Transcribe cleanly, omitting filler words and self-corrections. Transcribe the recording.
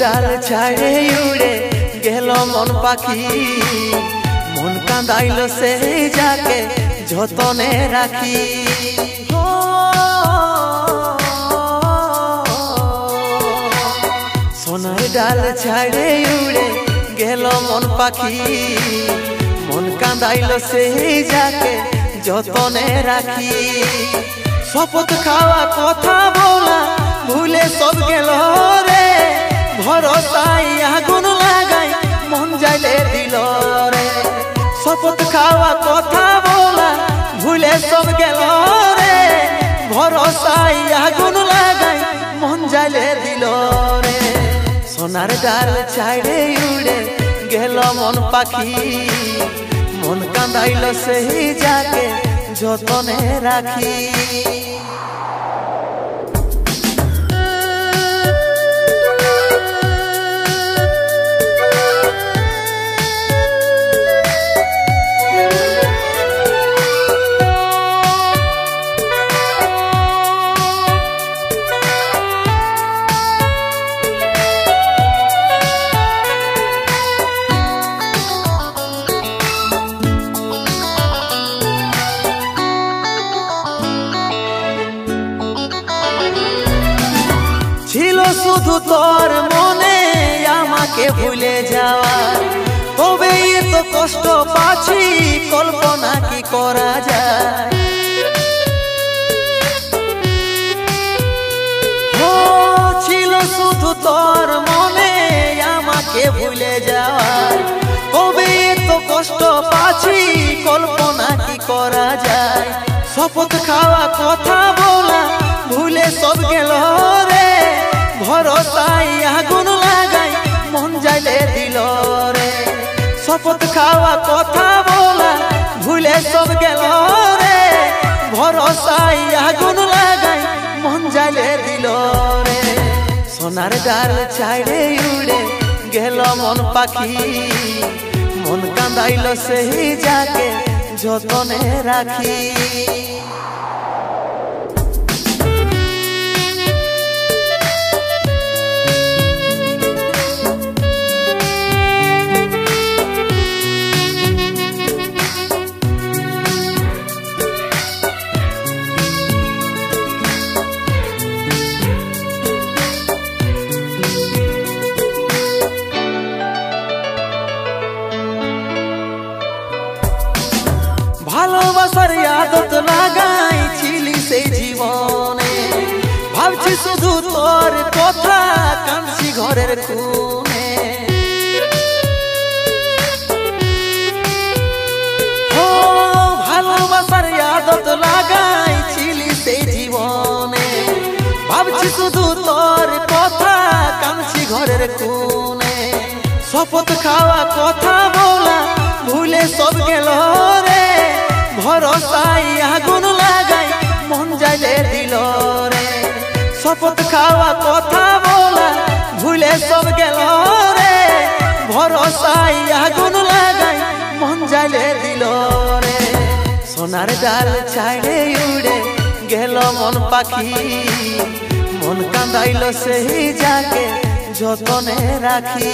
ডাল ছাড়ে উড়ে গেল মন পাখি, মন কাঁদাইল সেই যাকে যতনে রাখি। সোনার ডাল ছাড়ে উড়ে গেল মন পাখি, মন কাঁদাইল সেই যাকে যতনে রাখি। শপথ খাওয়া কথা বলা ভুলে সব গেল রে, ভরসায় আগুন লাগাই মন যাইলে দিল রে। শপথ খাওয়া কথা বলা ভুলে সব গেল রে, ভরসায় আগুন লাগাই মন যাইলে দিল রে। সোনার ডাল ছাড়ে উড়ে গেল মন পাখি, মন কাঁদাইল সেই যাকে যতনে রাখি। ছিল শুধু তোর মনে আমাকে ভুলে যাওয়া, তবে এত কষ্ট পাচ্ছি কল্পনা কি করা যায়। ছিল শুধু তোর মনে আমাকে ভুলে যাওয়া, তবে এত কষ্ট পাচ্ছি কল্পনা কি করা যায়। শপথ খাওয়া কথা বলা ভুলে সব গেল রে, ভরসায় আগুন লাগাই মন যাইলে দিল রে। শপথ খাওয়া কথা বলা ভুলে সব গেল রে, ভরসায় আগুন লাগাই মন যাইলে দিল রে। সোনার ডাল ছাড়ে উড়ে গেল মন পাখি, মন কাঁদাইল সেই যাকে যতনে রাখি। ভালোবাসার আদত লাগাইছিলি সেই জীবনে, ভাবছি শুধু তোর কথা কাঁদছি ঘরের কোণে। ভালোবাসার আদত লাগাইছিলি সেই জীবনে, ভাবছি শুধু তোর কথা কাঁদছি ঘরের কোণে। শপথ খাওয়া কথা বলা ভুলে সব গেল রে, ভরসায় আগুন লাগাই মন যাইলে দিল রে। শপথ খাওয়া কথা বলা ভুলে সব গেল রে, ভরসায় আগুন লাগাই মন যাইলে দিল রে। সোনার ডাল ছাড়ে উড়ে গেল মন পাখি, মন কাঁদাইল সেই যাকে যতনে রাখি।